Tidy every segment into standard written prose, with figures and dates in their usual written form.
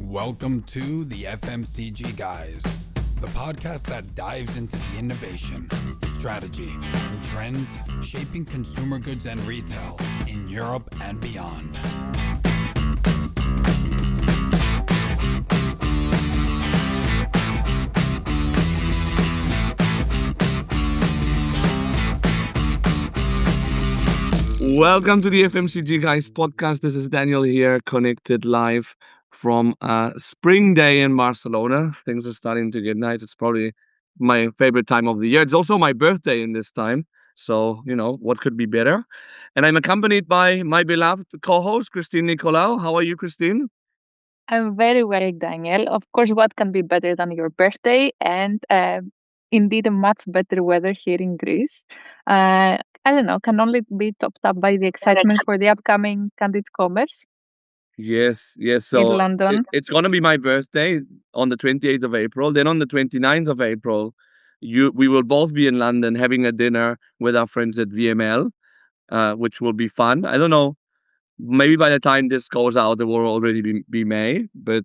Welcome to the FMCG Guys, the podcast that dives into the innovation, strategy, and trends shaping consumer goods and retail in Europe and beyond. Welcome to the FMCG Guys podcast. This is Daniel here, connected live from spring day in Barcelona. Things are starting to get nice. It's probably my favorite time of the year. It's also my birthday in this time. So, what could be better? And I'm accompanied by my beloved co-host, Christine Nicolau. How are you, Christine? I'm very well, Daniel. Of course, what can be better than your birthday and indeed a much better weather here in Greece? I don't know, can only be topped up by the excitement for the upcoming Candid Commerce Yes. in So London. it's going to be my birthday on the 28th of April. Then on the 29th of April, we will both be in London having a dinner with our friends at VML, which will be fun. I don't know. Maybe by the time this goes out, it will already be May, but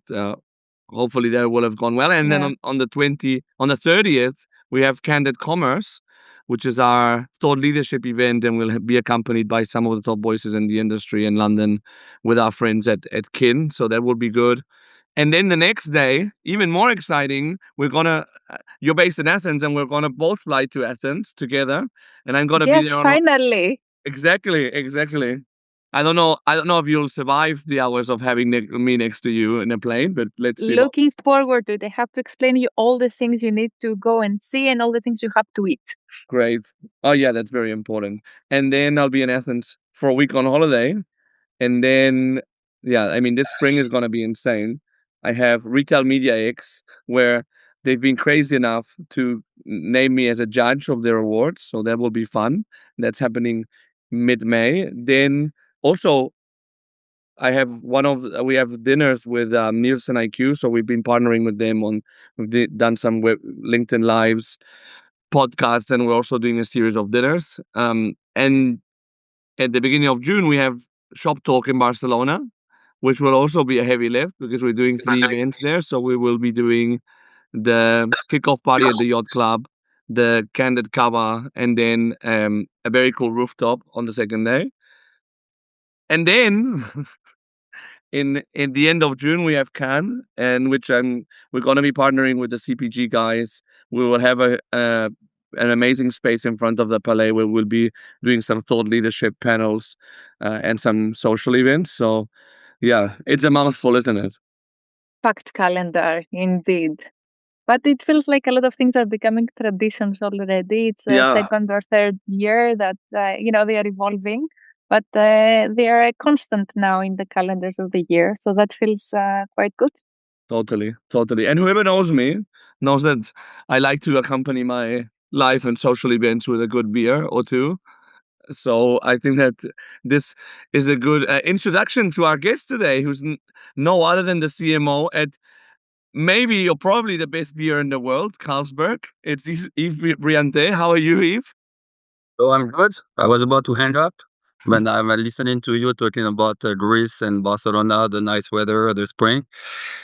hopefully that will have gone well. And then Yeah. on the 30th, we have Candid Commerce, which is our thought leadership event, and we'll be accompanied by some of the top voices in the industry in London with our friends at Kin. So that will be good. And then the next day, even more exciting, you're based in Athens, and we're gonna both fly to Athens together, and I'm gonna be Yes, there on. finally. Exactly. I don't know if you'll survive the hours of having me next to you in a plane, but let's see. Looking forward to it. I have to explain you all the things you need to go and see and all the things you have to eat. Great. Oh yeah, that's very important. And then I'll be in Athens for a week on holiday. And then, yeah, I mean, this spring is gonna be insane. I have Retail Media X, where they've been crazy enough to name me as a judge of their awards, so that will be fun. That's happening mid-May. Then also we have dinners with Nielsen IQ, so we've been partnering with them done some LinkedIn Lives, podcasts, and we're also doing a series of dinners. And at the beginning of June, we have Shop Talk in Barcelona, which will also be a heavy lift because we're doing 3 events there. So we will be doing the kickoff party at the Yacht Club, the Candid Cava, and then a very cool rooftop on the second day. And then in the end of June, we have Cannes, and we're going to be partnering with the CPG guys. We will have an amazing space in front of the Palais where we'll be doing some thought leadership panels and some social events. So, yeah, it's a mouthful, isn't it? Packed calendar, indeed. But it feels like a lot of things are becoming traditions already. It's the Yeah, second or third year that they are evolving, but they are a constant now in the calendars of the year. So that feels quite good. totally. And whoever knows me knows that I like to accompany my life and social events with a good beer or two. So I think that this is a good introduction to our guest today, who's no other than the CMO at maybe or probably the best beer in the world, Carlsberg. It's Yves Briantais. How are you, Yves? Oh, I'm good. I was about to hang up when I'm listening to you talking about Greece and Barcelona, the nice weather, the spring.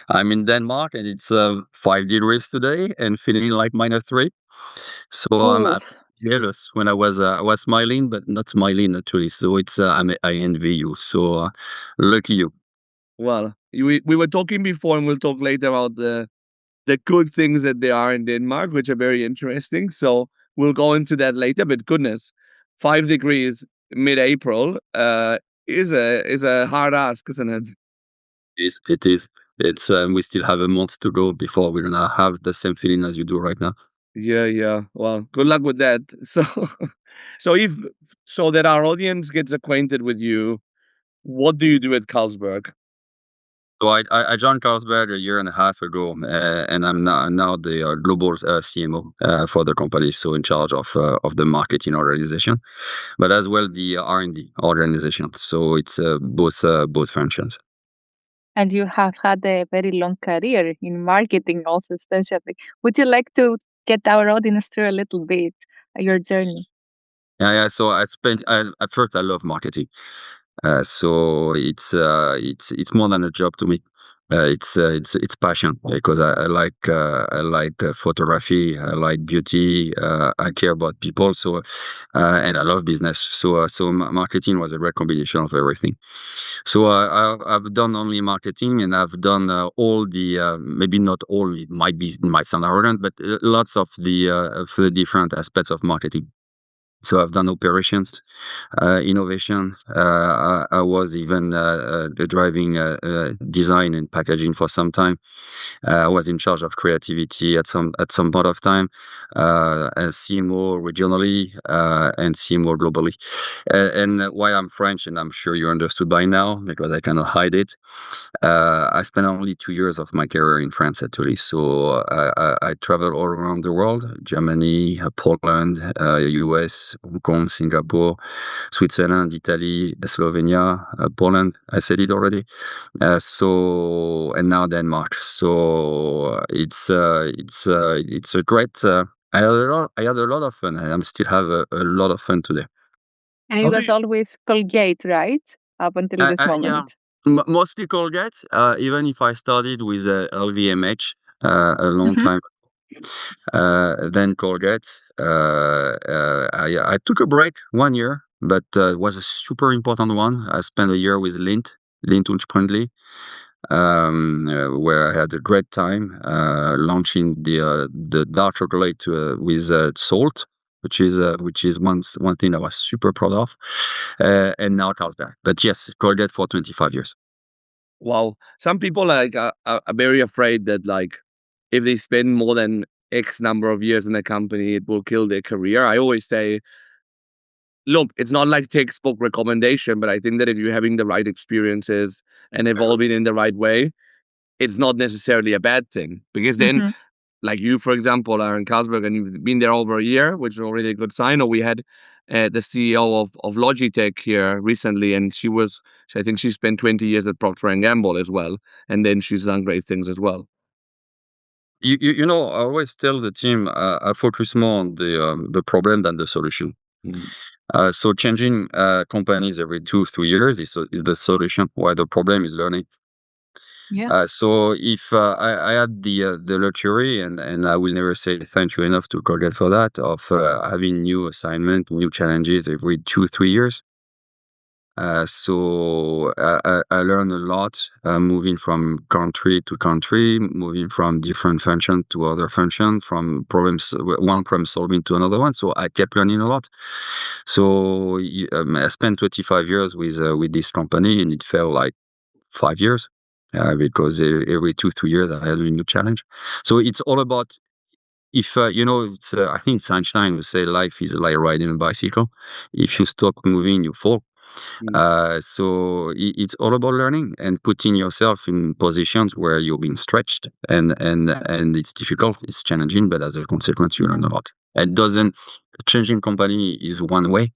I'm in Denmark and it's 5 degrees today and feeling like -3. So Oh, I'm jealous when I was smiling, but not smiling actually. So I envy you. So lucky you. Well, we were talking before, and we'll talk later about the good things that there are in Denmark, which are very interesting. So we'll go into that later. But goodness, 5 degrees mid-April is a hard ask, isn't it? It is. It's we still have a month to go before we're gonna have the same feeling as you do right now. Yeah. Well, good luck with that. So, so if so that our audience gets acquainted with you, what do you do at Carlsberg? So I joined Carlsberg a year and a half ago, and I'm now the global CMO for the company, so in charge of the marketing organization, but as well the R&D organization. So it's both functions. and you have had a very long career in marketing, also, especially. Would you like to get our audience through a little bit your journey? Yeah. So at first I love marketing. So it's more than a job to me. It's passion because I like photography, I like beauty, I care about people, so and I love business. So marketing was a great combination of everything. So I've done only marketing, and I've done all the maybe not all. It might sound arrogant, but lots of the different aspects of marketing. So I've done operations, innovation. I was even driving design and packaging for some time. I was in charge of creativity at some point of time, as CMO regionally and CMO globally. And why I'm French, and I'm sure you understood by now because I cannot hide it. I spent only 2 years of my career in France, actually. So I traveled all around the world: Germany, Poland, US, Hong Kong, Singapore, Switzerland, Italy, Slovenia, Poland. I said it already. And now Denmark. So it's a great. I had a lot of fun. I still have a lot of fun today. And it How do was you? all with Colgate, right? Up until this Yeah, moment. mostly Colgate. Even if I started with LVMH a long Mm-hmm. time, then Colgate. I took a break 1 year, but it was a super important one. I spent a year with Lindt und Sprüngli, where I had a great time launching the dark chocolate with salt, which is one thing I was super proud of, and now Carlsberg. But yes, Colgate for 25 years. Wow. Some people are very afraid that like if they spend more than X number of years in a company, it will kill their career. I always say, look, it's not like textbook recommendation, but I think that if you're having the right experiences and evolving in the right way, it's not necessarily a bad thing. Because then, Mm-hmm. like you, for example, are in Carlsberg and you've been there over a year, which is already a good sign. Or we had the CEO of Logitech here recently, and I think she spent 20 years at Procter and Gamble as well, and then she's done great things as well. You know, I always tell the team I focus more on the problem than the solution. Mm. So changing companies every 2-3 years is the solution, while the problem is learning. Yeah. So if I had the luxury, and I will never say thank you enough to Colgate for that, of having new assignment, new challenges every 2-3 years. So I learned a lot moving from country to country, moving from different function to other function, from one problem solving to another one. So I kept learning a lot. So I spent 25 years with this company, and it felt like 5 years because every 2-3 years I had a new challenge. So it's all about if it's I think it's Einstein who say life is like riding a bicycle. If you stop moving, you fall. Mm. So it's all about learning and putting yourself in positions where you're being stretched, and it's difficult, it's challenging, but as a consequence, you learn a lot. It doesn't changing company is one way,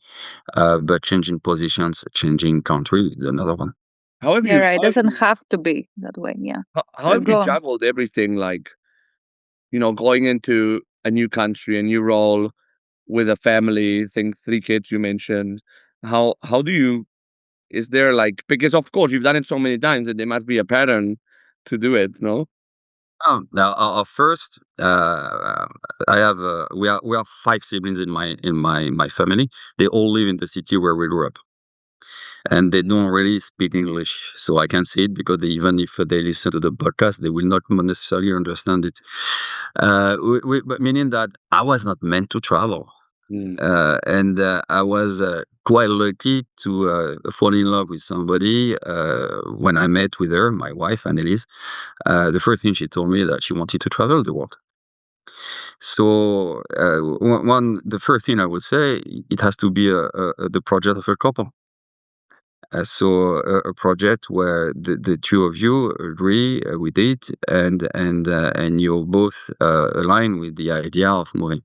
but changing positions, changing country is another one. How have Yeah, you right. how have Doesn't you have to be that way. Yeah. how But have you go on. traveled everything like going into a new country, a new role with a family? I think 3 kids you mentioned. How do you? Is there like because of course you've done it so many times that there must be a pattern to do it, no? Now, first, I have we have 5 siblings in my family. They all live in the city where we grew up, and they don't really speak English. So I can say it because even if they listen to the podcast, they will not necessarily understand it. But meaning that I was not meant to travel. Mm. And I was quite lucky to fall in love with somebody when I met with her, my wife, Annelise. The first thing she told me that she wanted to travel the world. So the first thing I would say, it has to be the project of a couple. So a project where the two of you agree with it, and you're both aligned with the idea of moving.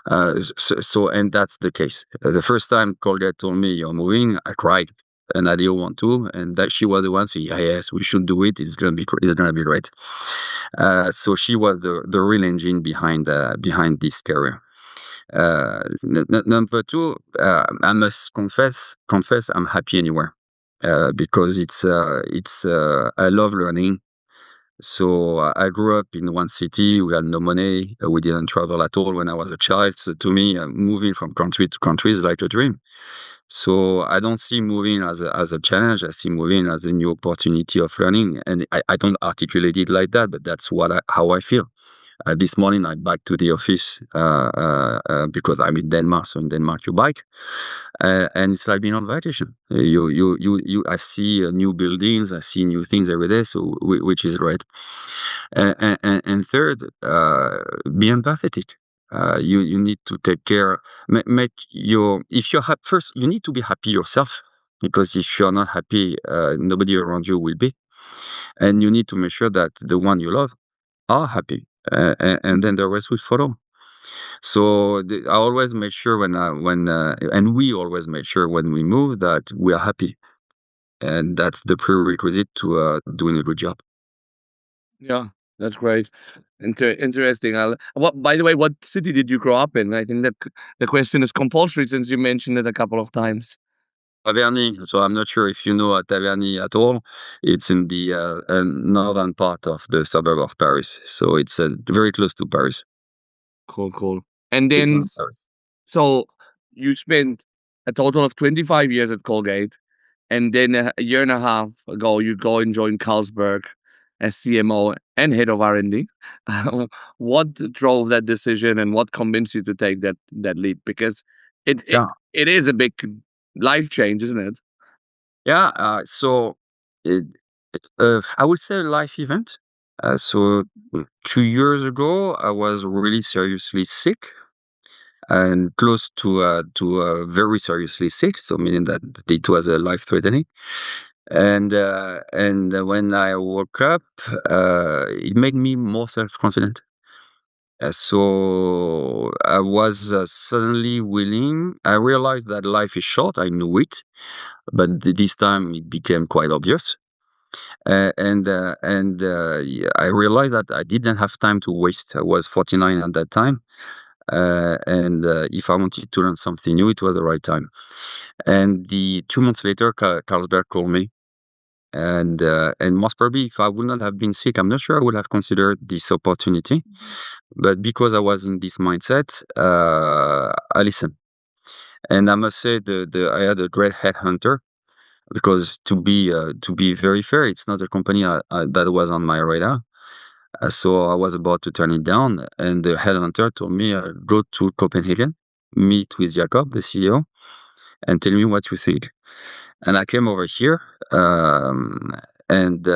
And that's the case. The first time Colgate told me you're moving, I cried, and I didn't want to. And that she was the one saying, "Yeah, yes, we should do it. It's gonna be great." So she was the real engine behind this career. Number two, I must confess, I'm happy anywhere. because I love learning. So I grew up in one city. We had no money. We didn't travel at all when I was a child. So to me, moving from country to country is like a dream. So I don't see moving as a challenge. I see moving as a new opportunity of learning. And I don't articulate it like that, but that's how I feel. This morning I biked to the office because I'm in Denmark. So in Denmark you bike, and it's like being on vacation. I see new buildings, I see new things every day. So which is great. And third, be empathetic. You need to take care. Make your if you're happy first, you need to be happy yourself, because if you're not happy, nobody around you will be, and you need to make sure that the one you love are happy, and then the rest will follow. So I always make sure and we always make sure when we move that we are happy, and that's the prerequisite to doing a good job. Yeah, that's great. Interesting. By the way, what city did you grow up in? I think that the question is compulsory since you mentioned it a couple of times. Taverny. So I'm not sure if you know Taverny at all. It's in the northern part of the suburb of Paris. So it's very close to Paris. Cool, cool. And It's then, not Paris. so you spent a total of 25 years at Colgate, and then a year and a half ago, you go and join Carlsberg as CMO and head of R&D. What drove that decision, and what convinced you to take that leap? Because it it, Yeah. it is a big life change, isn't it? Yeah. So it, I would say a life event. So 2 years ago, I was really seriously sick, and close to very seriously sick. So meaning that it was life threatening. And when I woke up, it made me more self confident. So I was suddenly willing. I realized that life is short. I knew it, but this time it became quite obvious. Yeah, I realized that I didn't have time to waste. I was 49 at that time, and if I wanted to learn something new, it was the right time. And the 2 months later, Carlsberg called me, and most probably, if I would not have been sick, I'm not sure I would have considered this opportunity. But because I was in this mindset, I listened. And I must say, I had a great headhunter, because to be very fair, it's not a company that was on my radar. So I was about to turn it down, and the headhunter told me, go to Copenhagen, meet with Jacob, the CEO, and tell me what you think. And I came over here, and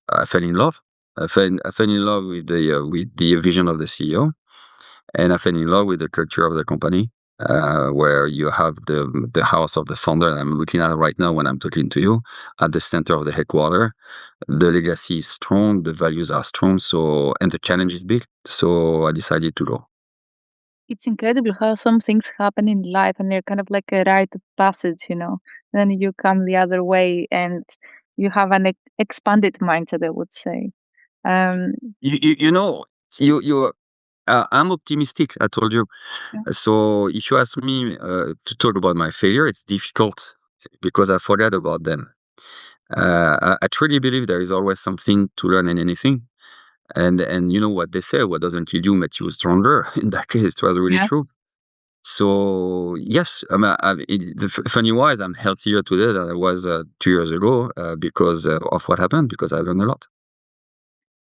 I fell in love. I fell in love with the vision of the CEO, and I fell in love with the culture of the company, where you have the house of the founder that I'm looking at right now when I'm talking to you, at the center of the headquarters. The legacy is strong, the values are strong, and the challenge is big. So I decided to go. It's incredible how some things happen in life and they're kind of like a rite of passage, you know. Then you come the other way and you have an expanded mindset, I would say. Um, You know, you I'm optimistic. I told you. yeah. So if you ask me to talk about my failure, it's difficult because I forget about them. I truly believe there is always something to learn in anything. And you know what they say, what doesn't kill you makes you stronger. In that case, it was really Yeah. true. So yes, funny wise, I'm healthier today than I was 2 years ago, because of what happened. Because I learned a lot.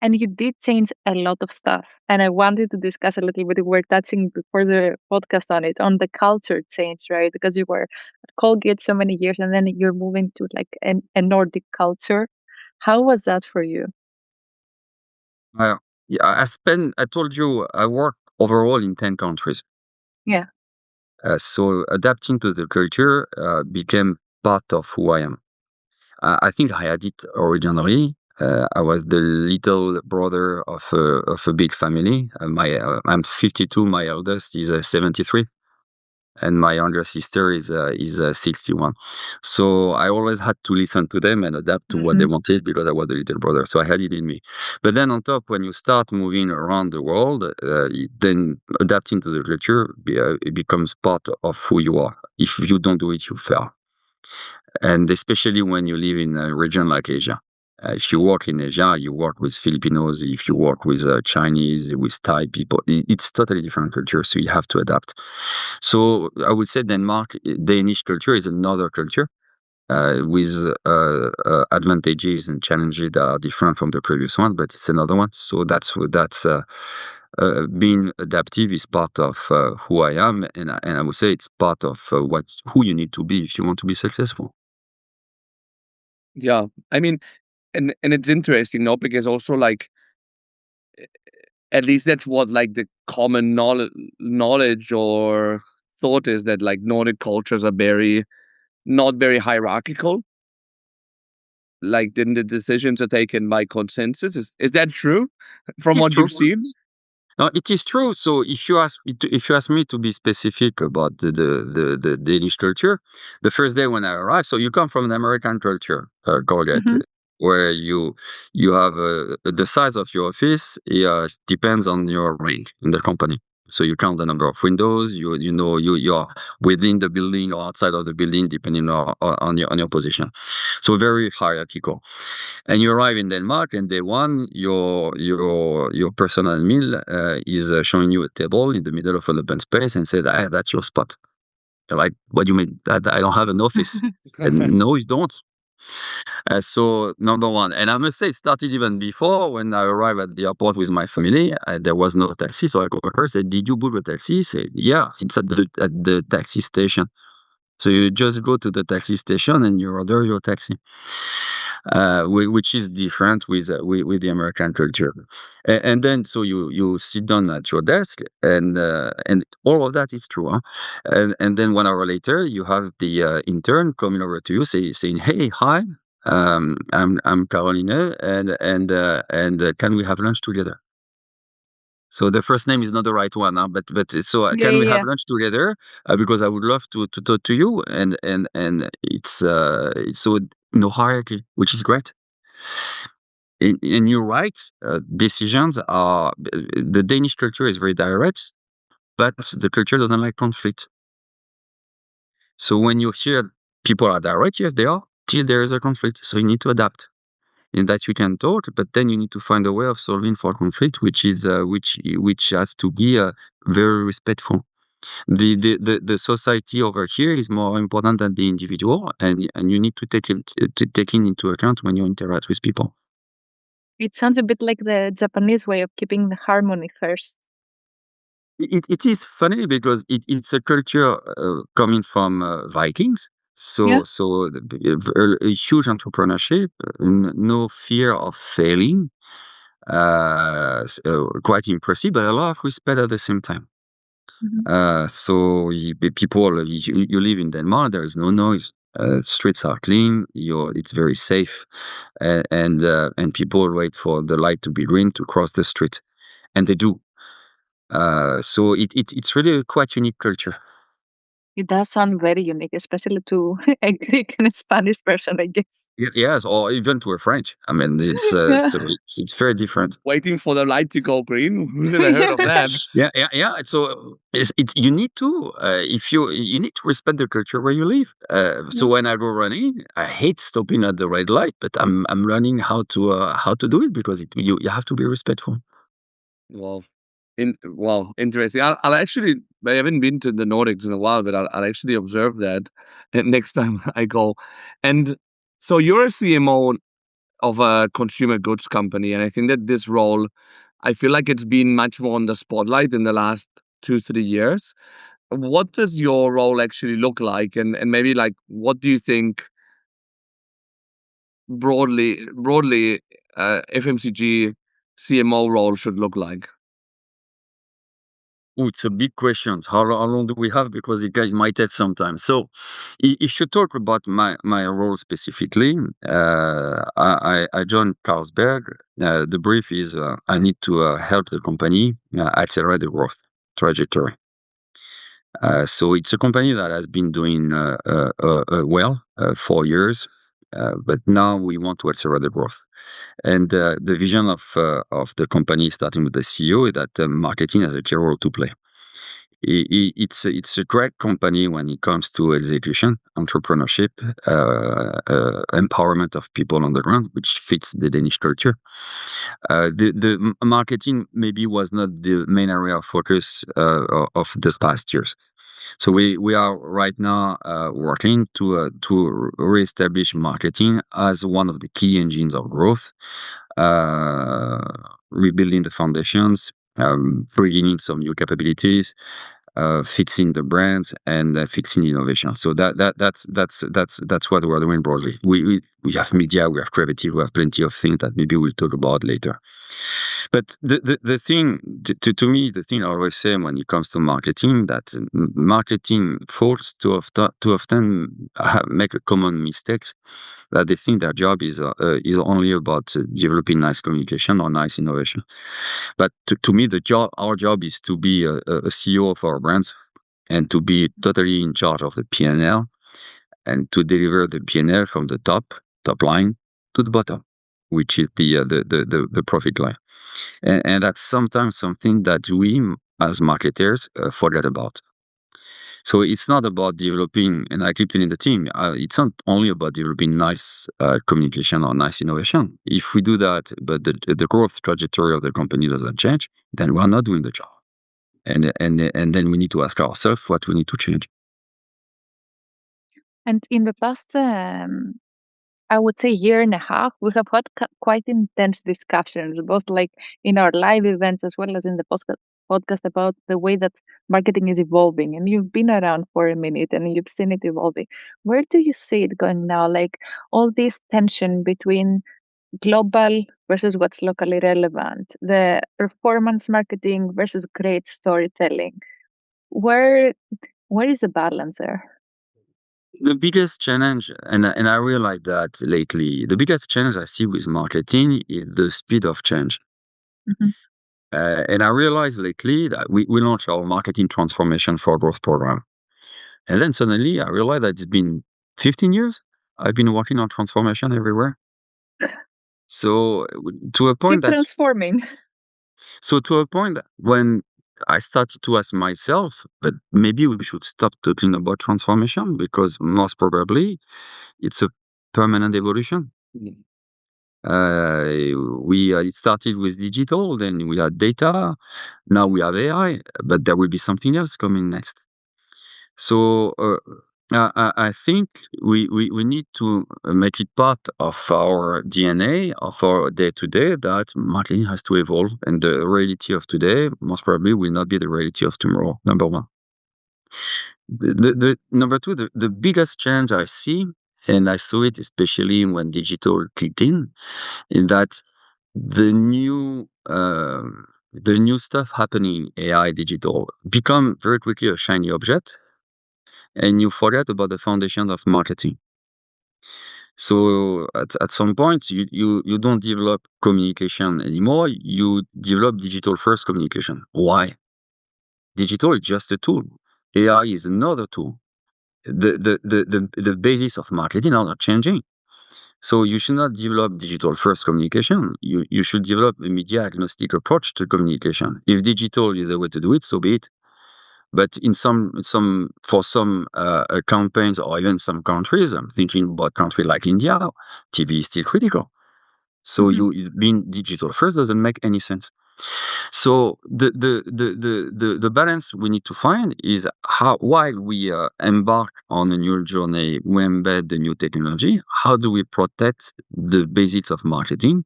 And you did change a lot of stuff. And I wanted to discuss a little bit. We were touching before the podcast on the culture change, right? Because you were at Colgate so many years and then you're moving to like a Nordic culture. How was that for you? Uh, yeah, I told you, I worked overall in 10 countries. Yeah. So adapting to the culture became part of who I am. I think I had it originally. I was the little brother of a big family. I'm 52. My eldest is 73, and my younger sister is 61. So I always had to listen to them and adapt to what they Hmm. wanted, because I was the little brother. So I had it in me. But then on top, when you start moving around the world, then adapting to the culture it becomes part of who you are. If you don't do it, you fail. And especially when you live in a region like Asia. If you work in Asia, you work with Filipinos. If you work with Chinese, with Thai people, it's totally different culture. So you have to adapt. So I would say Danish culture is another culture with advantages and challenges that are different from the previous one, but it's another one. So that's being adaptive is part of who I am, and I would say it's part of who you need to be if you want to be successful. Yeah, I mean, and it's interesting, no, because also like at least that's what like the common knowledge or thought is that like Nordic cultures are very not very hierarchical. Like then the decisions are taken by consensus. Is that true from It's what true. you've seen? No, it is true. So if you ask me to be specific about the Danish culture, the first day when I arrived, so you come from an American culture, Colgate, Mhm. where you have the size of your office depends on your rank in the company. So you count the number of windows. You know you're within the building or outside of the building, depending on your position. So very hierarchical. And you arrive in Denmark, and day one, your personal meal is showing you a table in the middle of an open space and said, "Ah, that's your spot." You're like, "What do you mean? That I don't have an office?" And no, you don't. So number one, and I must say, it started even before when I arrived at the airport with my family. There was no taxi, so I called her. Said, "Did you book a taxi?" She said, "Yeah, it's at the taxi station." So you just go to the taxi station and you order your taxi, which is different with the American culture. And then so you sit down at your desk, and all of that is true. Huh? And then 1 hour later, you have the intern coming over to you, saying, "Hey, hi, I'm Caroline, and can we have lunch together?" So the first name is not the right one, huh? But so Yeah, can we yeah, have yeah. lunch together? Because I would love to talk to you, and it's so no hierarchy, which is great. And you're right. Decisions are the Danish culture is very direct, but the culture doesn't like conflict. So when you hear people are direct, yes, they are. Till there is a conflict, so you need to adapt. In that you can talk, but then you need to find a way of solving for conflict, which has to be very respectful. The society over here is more important than the individual, and you need to take it into account when you interact with people. It sounds a bit like the Japanese way of keeping the harmony first. It is funny because it's a culture coming from Vikings. Yeah. A huge entrepreneurship, no fear of failing, quite impressive, but a lot of respect at the same time. Mhm. You live in Denmark, there is no noise. Streets are clean. It's very safe, and people wait for the light to be green to cross the street, and they do. It's really a quite unique culture. It does sound very unique, especially to a Greek and a Spanish person, I guess. Yes, or even to a French. I mean, Yeah. it's very different. Waiting for the light to go green. Who's ever heard Yeah. of that? Yeah. So you need to if you need to respect the culture where you live. So Yeah. when I go running, I hate stopping at the red light, but I'm learning how to do it because you have to be respectful. Well, interesting. I'll actually. I haven't been to the Nordics in a while, but I'll actually observe that next time I go. And so you're a CMO of a consumer goods company, and I think that this role, I feel like it's been much more on the spotlight in the last 2-3 years. What does your role actually look like, and maybe like what do you think broadly FMCG CMO role should look like? Oh, it's a big question. How long do we have? Because it might take some time. So, if you talk about my role specifically, I joined Carlsberg. The brief is I need to help the company accelerate the growth trajectory. So it's a company that has been doing well 4 years, but now we want to accelerate the growth. And the vision of the company, starting with the CEO, is that marketing has a key role to play. It's a great company when it comes to execution, entrepreneurship, empowerment of people on the ground, which fits the Danish culture. The marketing maybe was not the main area of focus of the past years. So we are right now working to reestablish marketing as one of the key engines of growth, uh, rebuilding the foundations, bringing in some new capabilities, fixing the brands, and fixing innovation. So that's what we're doing broadly. We have media, we have creative, we have plenty of things that maybe we'll talk about later. But the thing to me, the thing I always say when it comes to marketing, that marketing folks too often make a common mistakes, that they think their job is only about developing nice communication or nice innovation. But to me, our job is to be a CEO of our brands and to be totally in charge of the P&L and to deliver the P&L from the top line to the bottom, which is the profit line. And that's sometimes something that we as marketers forget about. So it's not about developing, and I keep telling the team, it's not only about developing nice communication or nice innovation. If we do that, but the growth trajectory of the company doesn't change, then we're not doing the job. And then we need to ask ourselves what we need to change. And in the past, I would say year and a half, we have had quite intense discussions, both like in our live events as well as in the podcast about the way that marketing is evolving. And you've been around for a minute and you've seen it evolving. Where do you see it going now? Like all this tension between global versus what's locally relevant, the performance marketing versus great storytelling. Where is the balance there? The biggest challenge, and I realized that lately, the biggest challenge I see with marketing is the speed of change. Mhm. And I realized lately that we launched our marketing transformation for growth program. And then suddenly I realized that it's been 15 years I've been working on transformation everywhere. So to a point Keep that, transforming. when I started to ask myself, but maybe we should stop talking about transformation because most probably it's a permanent evolution. It started with digital, then we had data, now we have AI, but there will be something else coming next. So I think we need to make it part of our DNA, of our day to day, that marketing has to evolve, and the reality of today most probably will not be the reality of tomorrow. Number one. The number two, the biggest change I see, and I saw it especially when digital kicked in, is that the new stuff happening, AI, digital, become very quickly a shiny object, and you forget about the foundation of marketing. So at some point, you don't develop communication anymore. You develop digital first communication. Why? Digital is just a tool. AI is another tool. The basis of marketing are not changing. So you should not develop digital first communication. You should develop a media agnostic approach to communication. If digital is the way to do it, so be it. But in for some campaigns or even some countries, I'm thinking about countries like India, TV is still critical. So being digital first doesn't make any sense. So the balance we need to find is how, while we embark on a new journey, we embed the new technology. How do we protect the basics of marketing,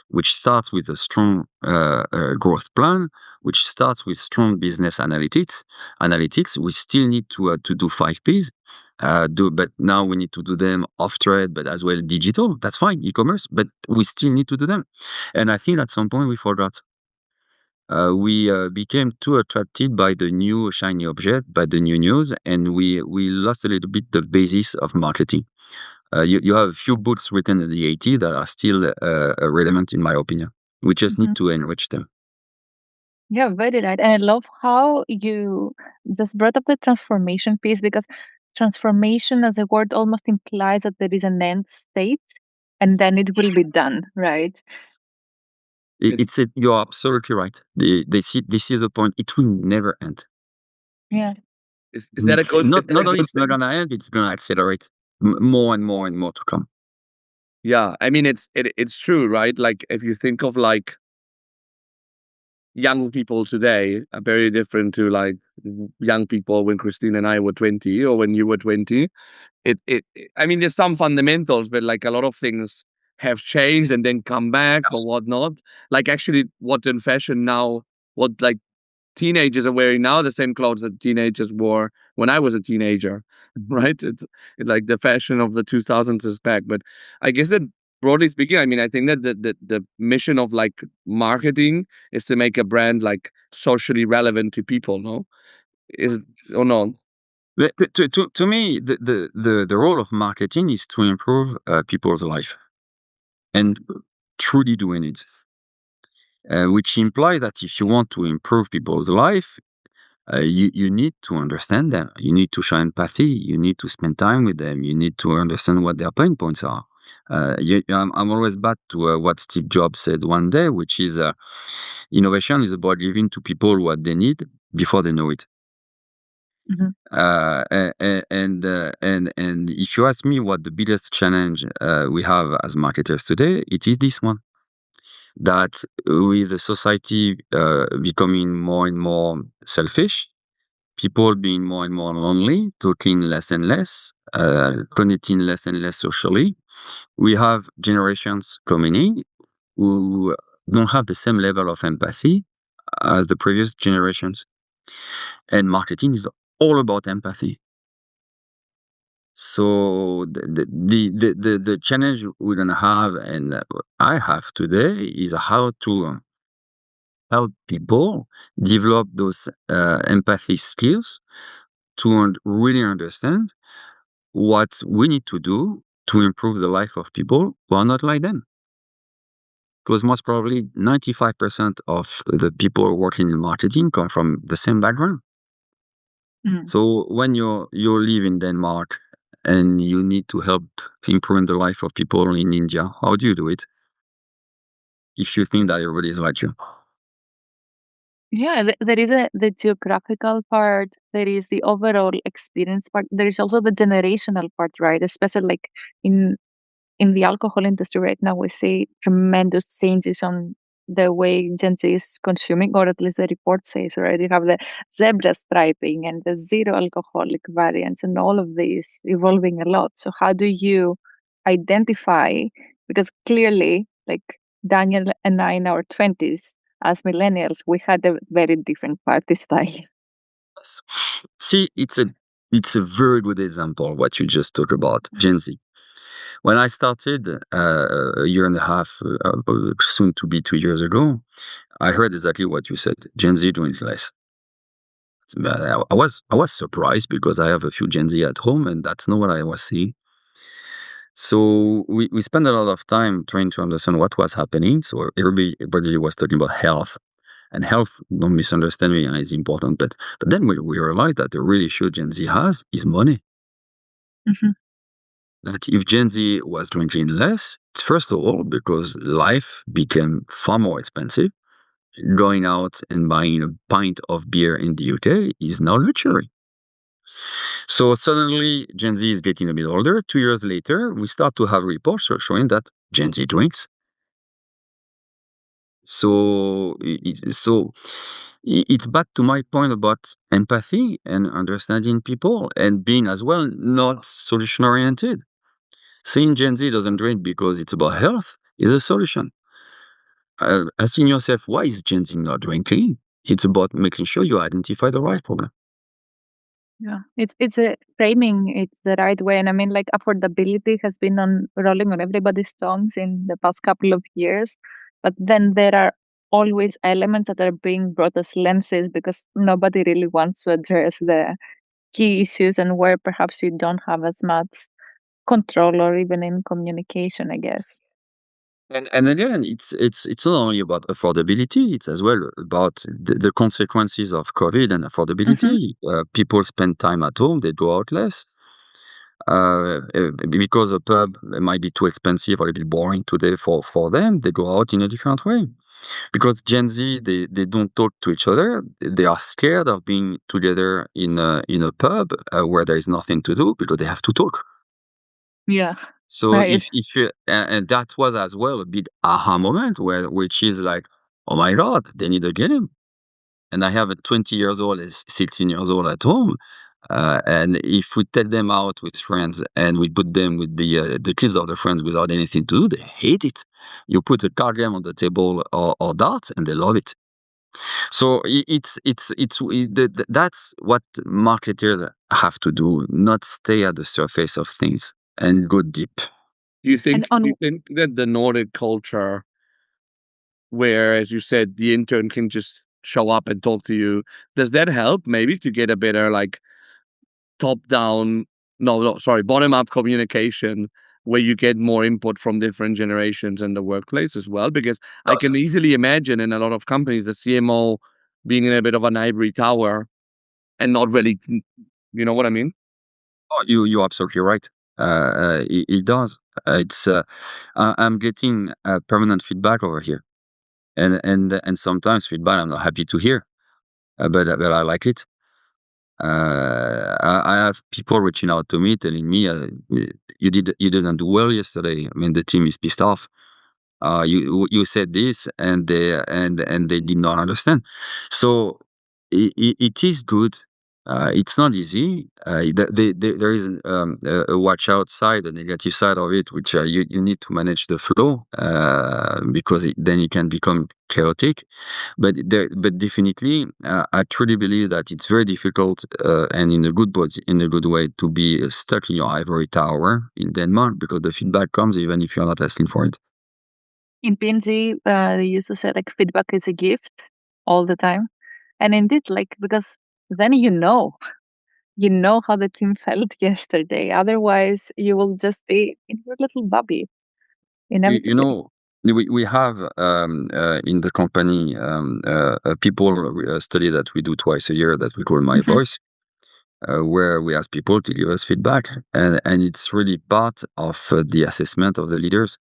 which starts with a strong growth plan, which starts with strong business analytics. We still need to do 5Ps. But now we need to do them off trade, but as well digital. That's fine, e-commerce, but we still need to do them. And I think at some point we forgot. We became too attracted by the new shiny object, by the new news, and we lost a little bit the basis of marketing. You have a few books written in the 80s that are still relevant, in my opinion. We just need to enrich them. Yeah, very right. And I love how you just brought up the transformation piece because transformation as a word almost implies that there is an end state and then it will be done, right? You're absolutely right. This is the point. It will never end. Yeah. Is that a good? Is that Not a only good it's not thing? gonna end, it's gonna accelerate more and more and more to come. Yeah, I mean it's true, right? Like if you think of like young people today are very different to like young people when Christine and I were 20 or when you were 20. I mean, there's some fundamentals, but like a lot of things have changed and then come back or whatnot. Like actually what's in fashion now, what like teenagers are wearing now, the same clothes that teenagers wore when I was a teenager, right? It's like the fashion of the 2000s is back. But I guess that broadly speaking, I mean, I think that the mission of like marketing is to make a brand like socially relevant to people, no? Is or no? But to me, the role of marketing is to improve people's life and truly doing it, which implies that if you want to improve people's life, you need to understand them. You need to show empathy. You need to spend time with them. You need to understand what their pain points are. I'm always back to what Steve Jobs said one day, which is innovation is about giving to people what they need before they know it. Hmm. And if you ask me what the biggest challenge we have as marketers today, it is this one. That with the society becoming more and more selfish, people being more and more lonely, talking less and less, connecting less and less socially, we have generations coming in who don't have the same level of empathy as the previous generations. And marketing is all about empathy. So the challenge we're gonna have, and I have today, is how to help people develop those empathy skills to really understand what we need to do to improve the life of people who are not like them. Because most probably 95% of the people working in marketing come from the same background. Mm. So when you live in Denmark and you need to help improve the life of people in India, how do you do it? If you think that everybody is like you. Yeah, there is the geographical part, there is the overall experience part, there is also the generational part, right? Especially like in in the alcohol industry right now, we see tremendous changes on the way Gen Z is consuming, or at least the report says, right? You have the zebra striping and the zero alcoholic variants, and all of these evolving a lot. So, how do you identify? Because clearly, like Daniel and I in our 20s, as millennials, we had a very different party style. See, it's a very good example what you just talked about, Gen Z. When I started a year and a half, soon to be 2 years ago, I heard exactly what you said. Gen Z doing less. I was surprised because I have a few Gen Z at home, and that's not what I was seeing. So we spent a lot of time trying to understand what was happening. So everybody was talking about health, and health. Don't misunderstand me, is important. But then we realized that the real issue Gen Z has is money. Mhm. That if Gen Z was drinking less, it's first of all because life became far more expensive. Going out and buying a pint of beer in the UK is now luxury. So suddenly, Gen Z is getting a bit older. 2 years later, we start to have reports showing that Gen Z drinks. So, it's back to my point about empathy and understanding people and being as well not solution oriented. Saying Gen Z doesn't drink because it's about health is a solution. Asking yourself, why is Gen Z not drinking? It's about making sure you identify the right problem. Yeah, it's a framing. It's the right way, and I mean, like affordability has been on rolling on everybody's tongues in the past couple of years, but then there are always elements that are being brought as lenses because nobody really wants to address the key issues and where perhaps you don't have as much control or even in communication, I guess. And again, it's not only about affordability; it's as well about the consequences of COVID and Hmm. affordability. People spend time at home; they go out less. Because a pub might be too expensive or a bit boring today for them. They go out in a different way. Because Gen Z, they don't talk to each other. They are scared of being together in a pub where there is nothing to do because they have to talk. Yeah. So Right. if you and that was as well a big aha moment which is like, oh my god, they need a game. And I have a 20 years old and 16 years old at home. And if we take them out with friends and we put them with the kids of the friends without anything to do, they hate it. You put a card game on the table or darts, and they love it. So that's what marketers have to do, not stay at the surface of things and go deep. And Do you on think that the Nordic culture, where, as you said, the intern can just show up and talk to you, does that help maybe to get a better like top down, no, sorry, bottom up communication where you get more input from different generations in the workplace as well? Because I Yes. can easily imagine in a lot of companies the CMO being in a bit of an ivory tower and not really, you know what I mean? Oh, you're absolutely right. It does. I'm getting permanent feedback over here, and sometimes feedback I'm not happy to hear, but I like it. I have people reaching out to me telling me, you didn't do well yesterday. I mean, the team is pissed off. You said this, and they did not understand. So it is good. It's not easy. There is a watch out side, a negative side of it, which you need to manage the flow because then it can become chaotic. But definitely, I truly believe that it's very difficult and in a good way to be stuck in your ivory tower in Denmark because the feedback comes even if you're not asking for it. in PNG, they used to say like feedback is a gift all the time. And indeed, like because then you know how the team felt yesterday. Otherwise, you will just be in your little bubble You inevitably. know, we have in the company a people study that we do twice a year that we call My Mhm. Voice, where we ask people to give us feedback, and it's really part of the assessment of the leaders.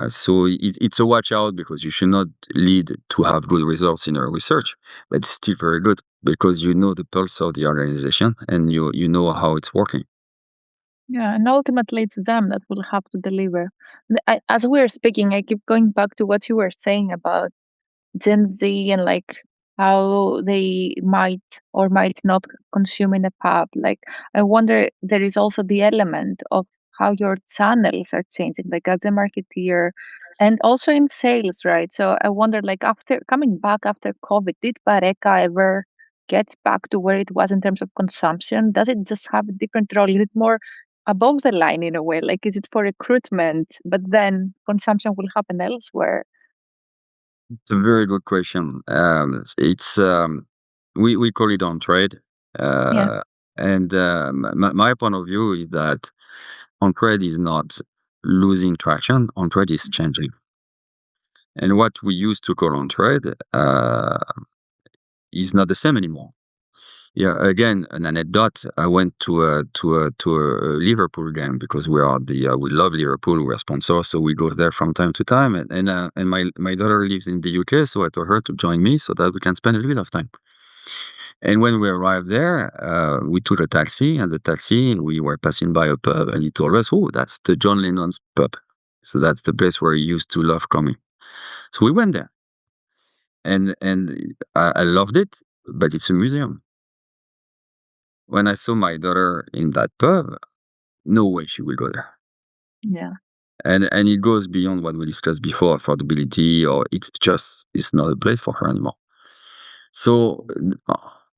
So it's a watch out because you should not lead to have good results in your research, but it's still very good because you know the pulse of the organization and you know how it's working. Yeah, and ultimately it's them that will have to deliver. As we're speaking, I keep going back to what you were saying about Gen Z and like how they might or might not consume in a pub. Like, I wonder there is also the element of how your channels are changing, like as a marketeer and also in sales, right? So I wonder, like, after coming back after COVID, did Bareka ever get back to where it was in terms of consumption? Does it just have a different role? Is it more above the line in a way? Like, is it for recruitment, but then consumption will happen elsewhere? It's a very good question. It's we call it on trade, Yeah. uh, and my point of view is that on trade is not losing traction. On trade is changing, and what we used to call on trade is not the same anymore. Yeah, again, an anecdote. I went to a Liverpool game because we love Liverpool. We're sponsors, so we go there from time to time. And my daughter lives in the UK, so I told her to join me so that we can spend a little bit of time. And when we arrived there, we took a taxi, and the taxi we were passing by a pub, and he told us, "Oh, that's the John Lennon's pub." So that's the place where he used to love coming. So we went there, and I loved it, but it's a museum. When I saw my daughter in that pub, no way she will go there. Yeah. And it goes beyond what we discussed before, affordability, or it's not a place for her anymore. So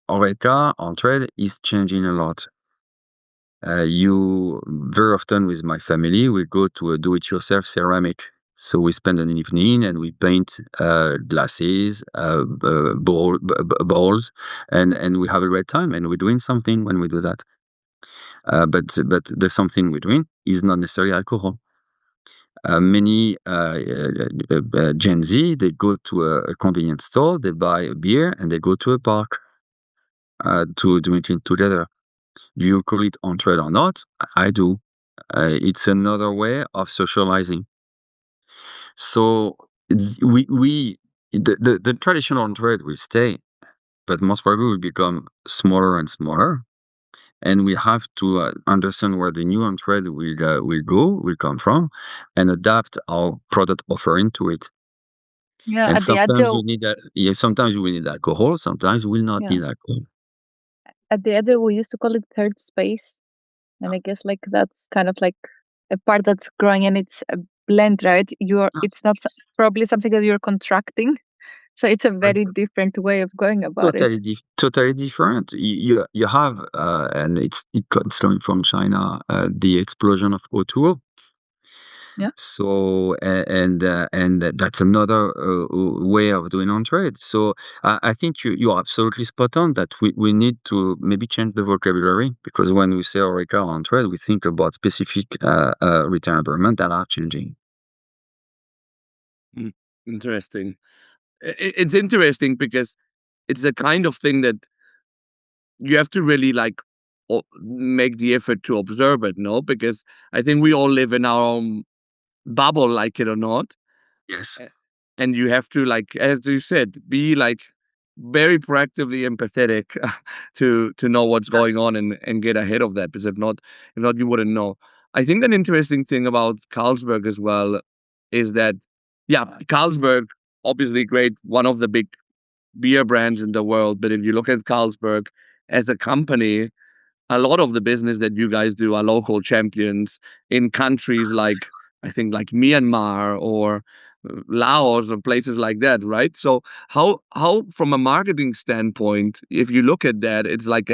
Horeca on trade is changing a lot. You very often with my family, we go to a do-it-yourself ceramic. So we spend an evening and we paint glasses, bowls, and we have a great time. And we're doing something when we do that. But the something we're doing is not necessarily alcohol. Many Gen Z, they go to a convenience store, they buy a beer, and they go to a park to drink it together. Do you call it on trade or not? I do. It's another way of socializing. So the traditional on trade will stay, but most probably will become smaller and smaller. And we have to understand where the new on trade will come from, and adapt our product offering to it. Yeah, And at the sometimes Diageo, you need that. Yeah, sometimes you will need alcohol. Sometimes you will not yeah, need alcohol. at the Diageo we used to call it third space, and I guess like that's kind of like a part that's growing, and it's a blend, right? It's not probably something that you're contracting, so it's a Right. very different way of going about it. Totally different. You have and it's coming from China. The explosion of O2O. Yeah. So and that's another way of doing on trade. So I think you're absolutely spot on that we need to maybe change the vocabulary, because when we say Horeca on trade, we think about specific retail environment that are changing. Mm, interesting. It's interesting because it's the kind of thing that you have to really like make the effort to observe it, no? Because I think we all live in our own bubble, like it or not. Yes. A- And you have to, like, as you said, be like very proactively empathetic to know what's Yes. going on and get ahead of that. Because if not, you wouldn't know. I think an interesting thing about Carlsberg as well is that, yeah, Carlsberg, obviously great, one of the big beer brands in the world. But if you look at Carlsberg as a company, a lot of the business that you guys do are local champions in countries like, I think, like Myanmar or Laos or places like that, right? So how from a marketing standpoint, if you look at that, it's like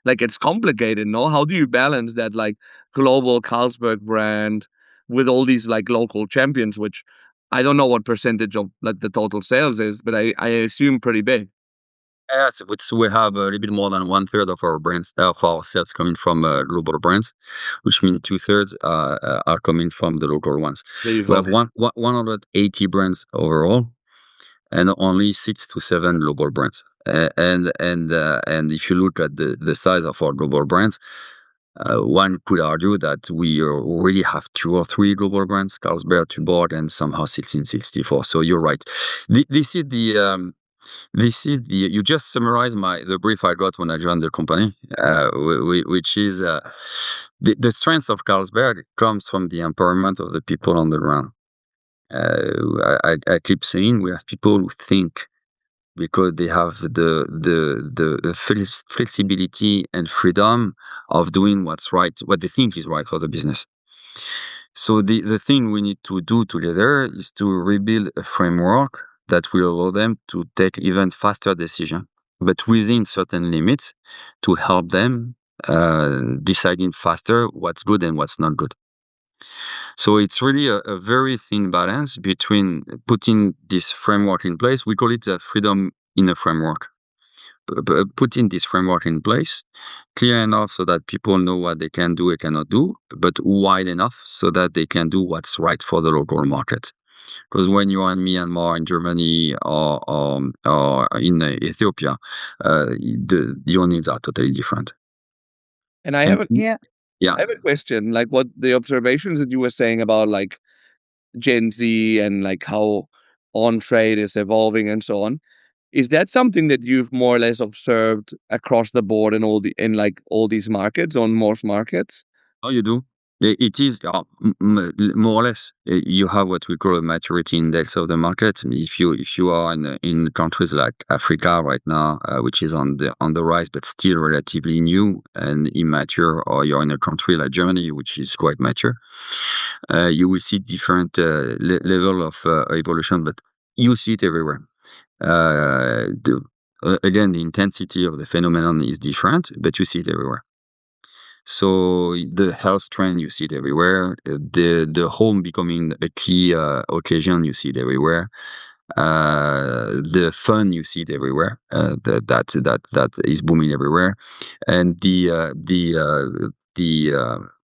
like it's complicated, no? How do you balance that like global Carlsberg brand with all these like local champions, which I don't know what percentage of like the total sales is, but I assume pretty big. Yes, which we have a little bit more than one third of our brands, of our sales coming from global brands, which means two thirds are coming from the local ones. There you We have go. 180 brands overall, and only 6 to 7 global brands. And if you look at the size of our global brands, one could argue that we already have 2 or 3 global brands: Carlsberg, Tuborg, and somehow 1664. So you're right. This is the you just summarized the brief I got when I joined the company, which is the strength of Carlsberg comes from the empowerment of the people on the ground. I keep saying we have people who think, because they have the flexibility and freedom of doing what's right, what they think is right for the business. So the thing we need to do together is to rebuild a framework that will allow them to take even faster decisions, but within certain limits, to help them deciding faster what's good and what's not good. So it's really a very thin balance between putting this framework in place. We call it freedom in a framework. Putting this framework in place clear enough so that people know what they can do and cannot do, but wide enough so that they can do what's right for the local market. Because when you are in Myanmar, in Germany, or in Ethiopia, your needs are totally different. And I have And a Yeah. yeah, I have a question, like what the observations that you were saying about like Gen Z and like how on trade is evolving and so on. Is that something that you've more or less observed across the board in like all these markets, on most markets? how you do? It is more or less. You have what we call a maturity index of the market. If you are in countries like Africa right now, which is on the rise, but still relatively new and immature, or you're in a country like Germany, which is quite mature, you will see different level of evolution, but you see it everywhere. Again, the intensity of the phenomenon is different, but you see it everywhere. So the health trend, you see it everywhere. The home becoming a key occasion, you see it everywhere. The fun, you see it everywhere. That is booming everywhere, and the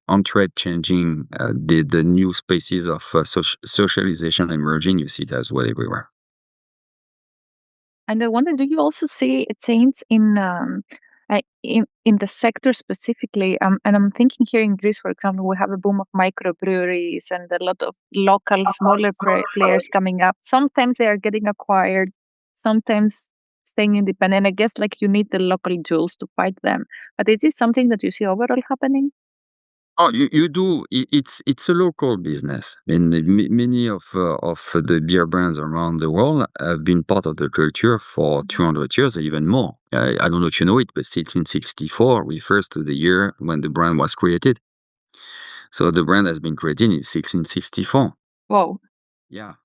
on-trade changing, the new spaces of socialization emerging, you see it as well everywhere. And I wonder, do you also see a change in In the sector specifically, and I'm thinking here in Greece, for example, we have a boom of microbreweries and a lot of local smaller players coming up. Sometimes they are getting acquired, sometimes staying independent. I guess like you need the local jewels to fight them. But is this something that you see overall happening? Oh, you do. It's a local business, and many of the beer brands around the world have been part of the culture for 200 years, even more. I don't know if you know it, but 1664 refers to the year when the brand was created. So the brand has been created in 1664. Whoa. Yeah.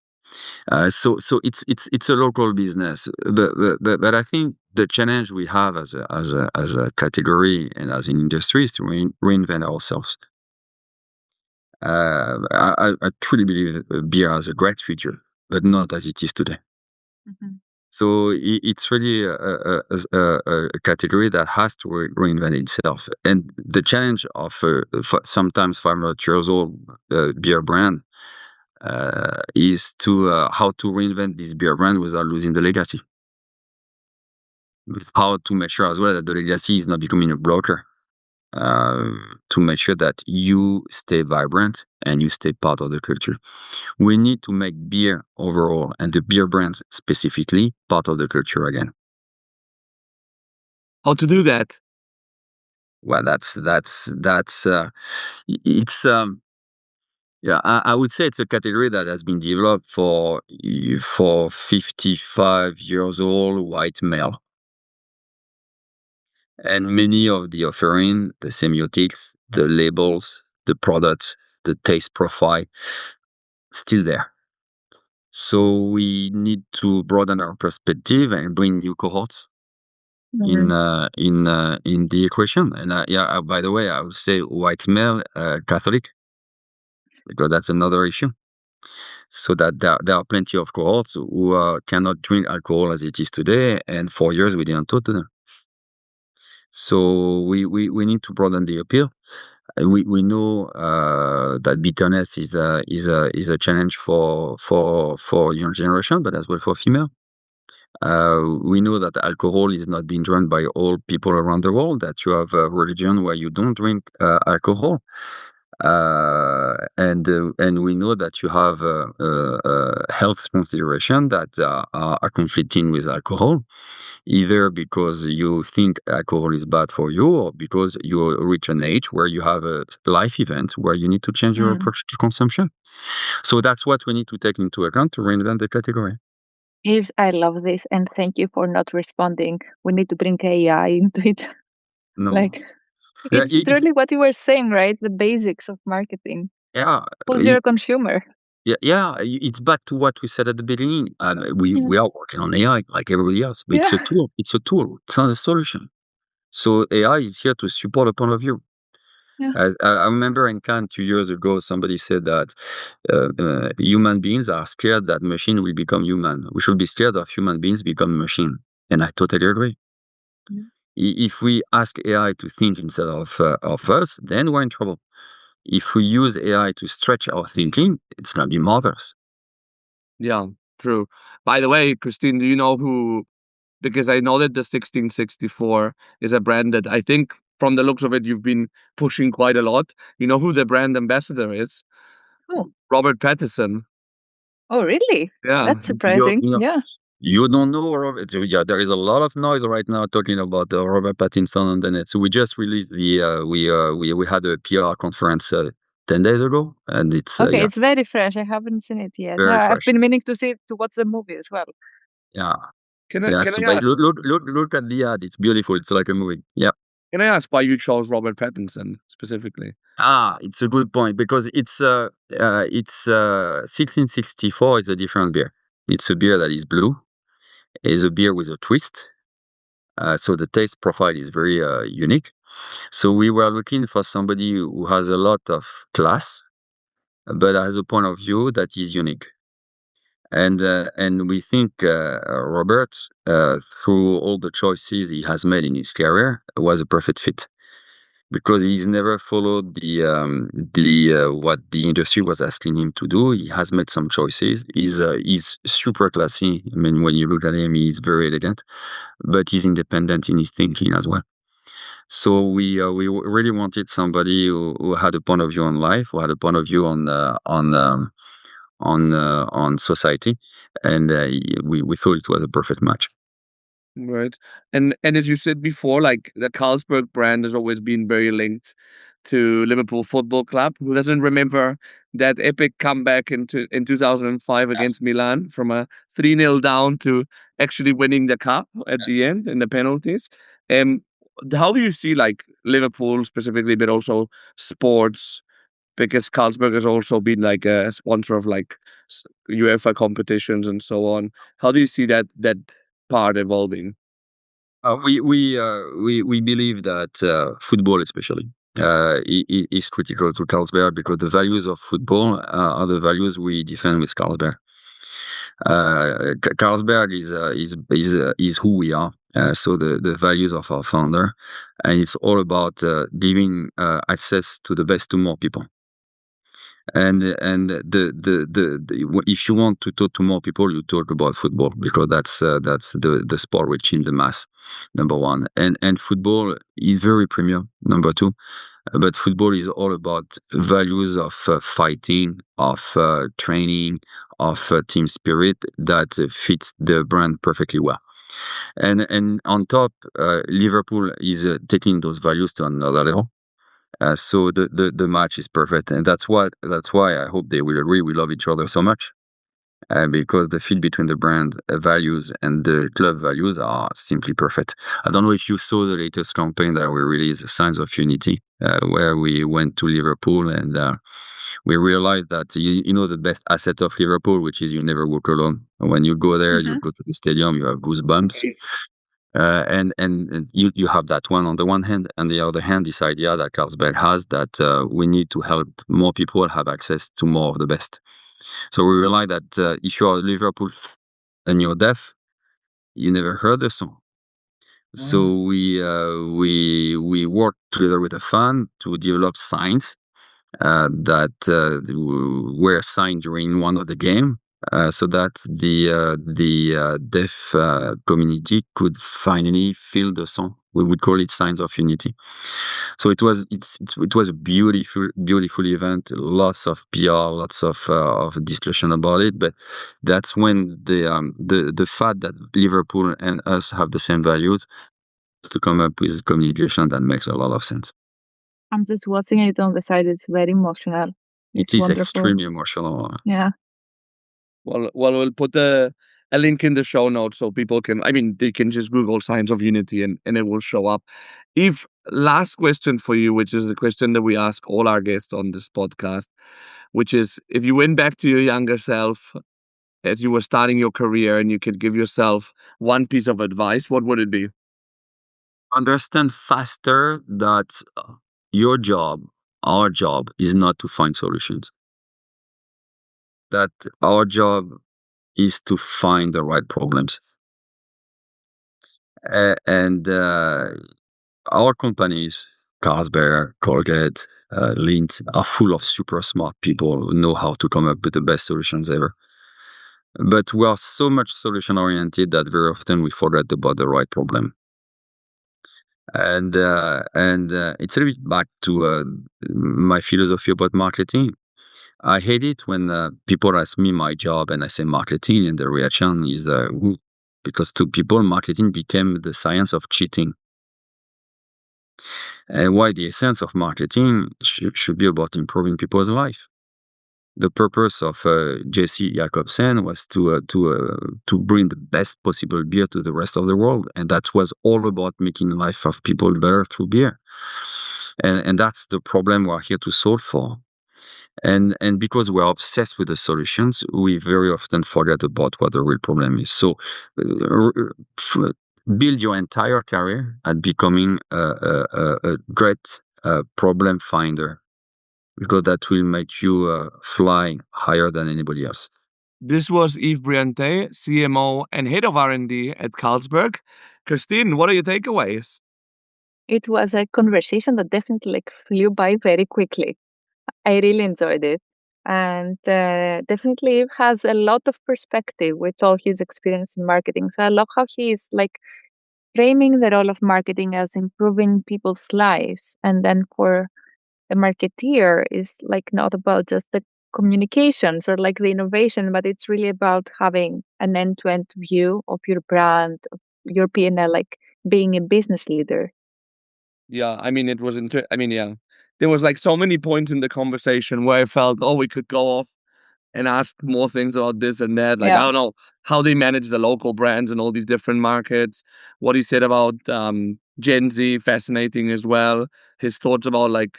So it's a local business, but I think the challenge we have as a category and as an industry is to reinvent ourselves. I truly believe that beer has a great future, but not as it is today. Mhm. So it's really a category that has to reinvent itself. And the challenge of sometimes 500 years old beer brand is to how to reinvent this beer brand without losing the legacy. How to make sure as well that the legacy is not becoming a blocker. To make sure that you stay vibrant and you stay part of the culture. We need to make beer overall and the beer brands specifically part of the culture again. How to do that? Well, it's yeah, I would say it's a category that has been developed for 55 years old white male. And many of the offering, the semiotics, the labels, the products, the taste profile, still there. So we need to broaden our perspective and bring new cohorts in the equation. And by the way, I would say white male Catholic, because that's another issue. So that there are plenty of cohorts who cannot drink alcohol as it is today, and for years we didn't talk to them. So we need to broaden the appeal. We know that bitterness is a challenge for young generation, but as well for female. We know that alcohol is not being drunk by all people around the world, that you have a religion where you don't drink alcohol. And we know that you have health consideration that are conflicting with alcohol, either because you think alcohol is bad for you or because you reach an age where you have a life event where you need to change your approach to consumption. So that's what we need to take into account to reinvent the category. Yves, I love this, and thank you for not responding. We need to bring AI into it. No. Like, Yeah, it's truly what you were saying, right? The basics of marketing. yeah, Who's your consumer? yeah. It's back to what we said at the beginning. We are working on AI like everybody else, but it's a Yeah. tool. It's a tool. It's not a solution. So AI is here to support a point of view. Yeah. I remember in Cannes 2 years ago, somebody said that human beings are scared that machine will become human. We should be scared of human beings become machine. And I totally agree. Yeah. If we ask AI to think instead of us, then we're in trouble. If we use AI to stretch our thinking, it's going to be marvelous. Yeah, true. By the way, Christine, do you know who? Because I know that the 1664 is a brand that I think, from the looks of it, you've been pushing quite a lot. You know who the brand ambassador is? Oh. Robert Pattinson. Oh, really? Yeah. That's surprising. Yeah. You don't know Robert. Yeah, there is a lot of noise right now talking about Robert Pattinson on the net. So we just released we had a PR conference 10 days ago, and it's Okay, it's very fresh. I haven't seen it yet. very I've fresh. been meaning to watch the movie as well. Yeah, Can yeah. I So, ask? look at the ad. It's beautiful. It's like a movie. Yeah. Can I ask why you chose Robert Pattinson specifically? It's a good point because it's 1664 is a different beer. It's a beer that is blue. It's a beer with a twist. So the taste profile is very unique. So we were looking for somebody who has a lot of class, but has a point of view that is unique. And we think Robert, through all the choices he has made in his career, was a perfect fit because he's never followed the what the industry was asking him to do. He has made some choices. He's super classy. I mean, when you look at him, he's very elegant, but he's independent in his thinking as well. So we really wanted somebody who had a point of view on life, who had a point of view on society, and we thought it was a perfect match. Right. And as you said before, like the Carlsberg brand has always been very linked to Liverpool Football Club. Who doesn't remember that epic comeback in 2005 Yes. against Milan from a 3-0 down to actually winning the cup at the Yes. end in the penalties? Um, how do you see like Liverpool specifically, but also sports? Because Carlsberg has also been like a sponsor of like UEFA competitions and so on. How do you see that part evolving? We believe that football, especially, is critical to Carlsberg because the values of football are the values we defend with Carlsberg. Carlsberg is who we are. So the values of our founder, and it's all about giving access to the best to more people. And if you want to talk to more people, you talk about football because that's the sport which in the mass, number one. And football is very premium, number two. But football is all about values of fighting, of training, of team spirit that fits the brand perfectly well. And on top, Liverpool is taking those values to another level. So the match is perfect, and that's why I hope they will agree. We love each other so much because the fit between the brand values and the club values are simply perfect. I don't know if you saw the latest campaign that we released, Signs of Unity, where we went to Liverpool and we realized that you know the best asset of Liverpool, which is you never walk alone. When you go there, you Mhm. go to the stadium, you have goosebumps. And you have that one on the one hand, and the other hand, this idea that Carlsberg has that we need to help more people have access to more of the best. So we realize that if you are a Liverpool and you're deaf, you never heard the song. Wow. So we work together with a fan to develop signs that were signed during one of the game, so that the deaf community could finally feel the song. We would call it Signs of Unity. So it was a beautiful event. Lots of PR, lots of discussion about it. But that's when the fact that Liverpool and us have the same values to come up with communication that makes a lot of sense. I'm just watching it on the side. It's very emotional. It It's is wonderful. extremely emotional. Yeah. Well, we'll put a link in the show notes so people can. I mean, they can just Google Signs of Unity and it will show up. If last question for you, which is the question that we ask all our guests on this podcast, which is if you went back to your younger self as you were starting your career and you could give yourself one piece of advice, what would it be? Understand faster that your job, our job, is not to find solutions. That our job is to find the right problems. And our companies, Carlsberg, Colgate, Lindt, are full of super smart people who know how to come up with the best solutions ever. But we are so much solution oriented that very often we forget about the right problem. And it's a little bit back to my philosophy about marketing. I hate it when people ask me my job and I say marketing, and the reaction is "Ooh," because to people, marketing became the science of cheating. And why the essence of marketing should be about improving people's life. The purpose of Jesse Jacobsen was to bring the best possible beer to the rest of the world, and that was all about making life of people better through beer. And that's the problem we're here to solve for. And because we're obsessed with the solutions, we very often forget about what the real problem is. So build your entire career at becoming a great problem finder, because that will make you fly higher than anybody else. This was Yves Briantais, CMO and head of R&D at Carlsberg. Christine, what are your takeaways? It was a conversation that definitely like flew by very quickly. I really enjoyed it. And definitely Eve has a lot of perspective with all his experience in marketing. So I love how he is like framing the role of marketing as improving people's lives, and then for a marketeer is like not about just the communications or like the innovation, but it's really about having an end-to-end view of your brand, of your P&L, like being a business leader. Yeah, I mean, it was yeah, there was like so many points in the conversation where I felt, oh, we could go off and ask more things about this and that. Like, I Yeah. don't know how they manage the local brands in all these different markets. What he said about Gen Z, fascinating as well. His thoughts about like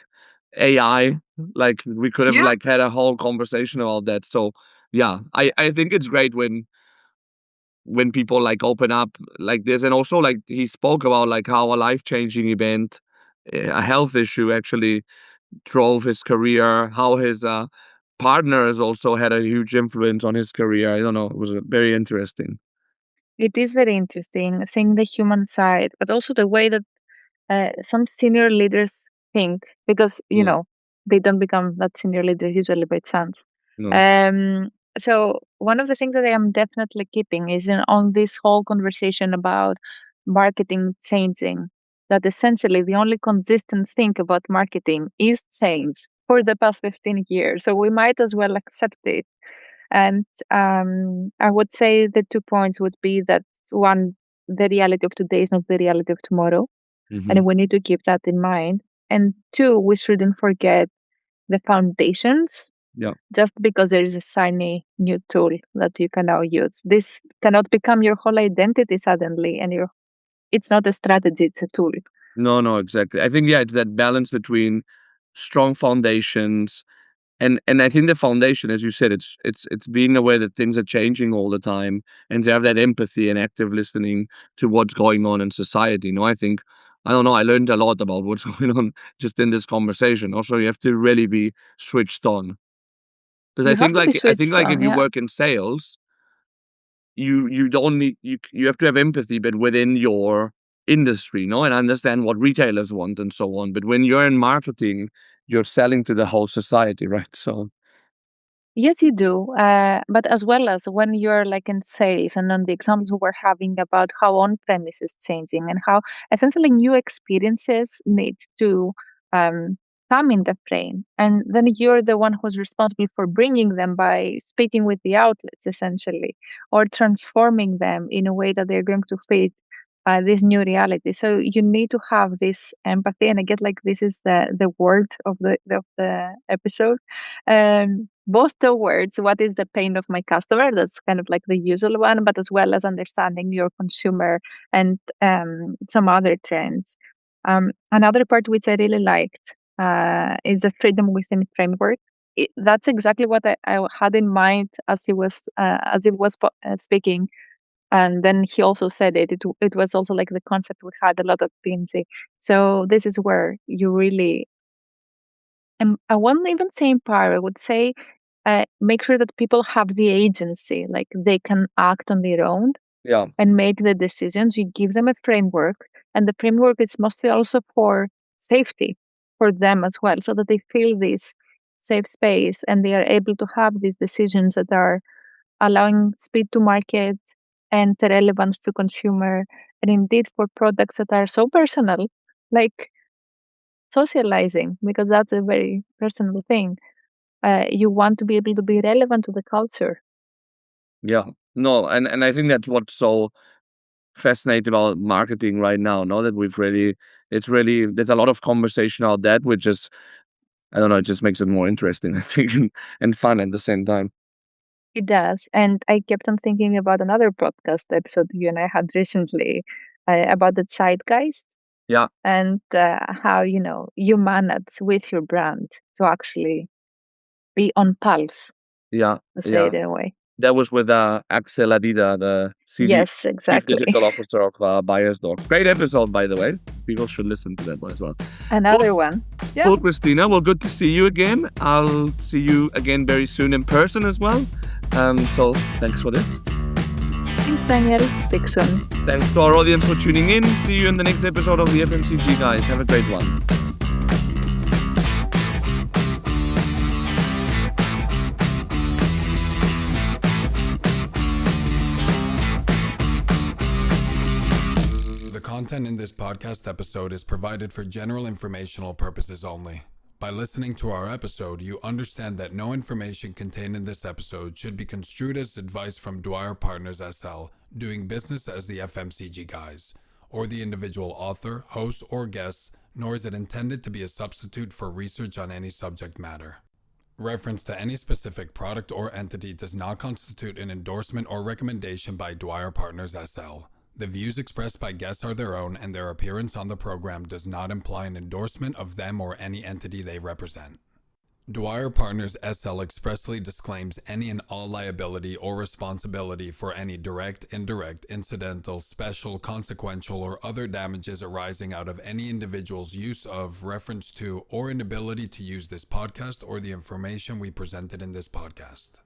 AI, like we could have Yeah. like had a whole conversation about that. So yeah, I think it's great when people like open up like this. And also like he spoke about like how a life-changing event, a health issue actually drove his career, how his partner has also had a huge influence on his career. I don't know, it was very interesting. It is very interesting seeing the human side, but also the way that some senior leaders think, because Mm, they don't become that senior leader usually by chance. no. Um, so one of the things that I am definitely keeping is on this whole conversation about marketing changing. That essentially the only consistent thing about marketing is change for the past 15 years. So we might as well accept it. And I would say the 2 points would be that one, the reality of today is not the reality of tomorrow, Hmm. and we need to keep that in mind. And two, we shouldn't forget the foundations. Yeah. Just because there is a shiny new tool that you can now use, this cannot become your whole identity suddenly, and it's not a strategy, it's a tool. No, no, exactly. I think, yeah, it's that balance between strong foundations and I think the foundation, as you said, it's being aware that things are changing all the time and to have that empathy and active listening to what's going on in society. I think, I don't know, I learned a lot about what's going on just in this conversation. Also, you have to really be switched on. Because You have to be I think switched like if on, you yeah. work in sales, you don't need you have to have empathy, but within your industry, and understand what retailers want and so on. But when you're in marketing, you're selling to the whole society, right? So Yes, you do. But as well as when you're like in sales, and on the examples we're having about how on-premise is changing and how essentially new experiences need to um, come in the frame. And then you're the one who's responsible for bringing them by speaking with the outlets, essentially, or transforming them in a way that they're going to fit this new reality. So you need to have this empathy. And I get like this is the word of the episode, both towards what is the pain of my customer, that's kind of like the usual one, but as well as understanding your consumer and some other trends. Another part which I really liked is the freedom within framework. That's exactly what I had in mind as he was speaking, and then he also said it was also like the concept we had a lot of PNC. So this is where you really, I wouldn't even say empower, I would say make sure that people have the agency, like they can act on their own yeah, and make the decisions. You give them a framework, and the framework is mostly also for safety for them as well, so that they feel this safe space and they are able to have these decisions that are allowing speed to market and the relevance to consumer, and indeed for products that are so personal, like socializing, because that's a very personal thing. You want to be able to be relevant to the culture. yeah. No, and I think that's what's so fascinating about marketing right now. Now that it's really there's a lot of conversation about that, which is, I don't know, it just makes it more interesting, I think, and fun at the same time. It does. And I kept on thinking about another podcast episode you and I had recently about the zeitgeist Yeah, and how, you manage with your brand to actually be on pulse, yeah, to say yeah. it in a way. That was with Axel Adida, the Yes, Chief exactly. Digital Officer of Bayersdorf. Great episode, by the way. People should listen to that one as well. Cool, Another one. Yeah. cool, Christina. Well, good to see you again. I'll see you again very soon in person as well. So thanks for this. Thanks, Daniel. Speak soon. Thanks to our audience for tuning in. See you in the next episode of the FMCG, guys. Have a great one. The content in this podcast episode is provided for general informational purposes only. By listening to our episode, you understand that no information contained in this episode should be construed as advice from Dwyer Partners SL, doing business as the FMCG guys, or the individual author, host, or guests, nor is it intended to be a substitute for research on any subject matter. Reference to any specific product or entity does not constitute an endorsement or recommendation by Dwyer Partners SL. The views expressed by guests are their own, and their appearance on the program does not imply an endorsement of them or any entity they represent. Dwyer Partners SL expressly disclaims any and all liability or responsibility for any direct, indirect, incidental, special, consequential, or other damages arising out of any individual's use of, reference to, or inability to use this podcast or the information we presented in this podcast.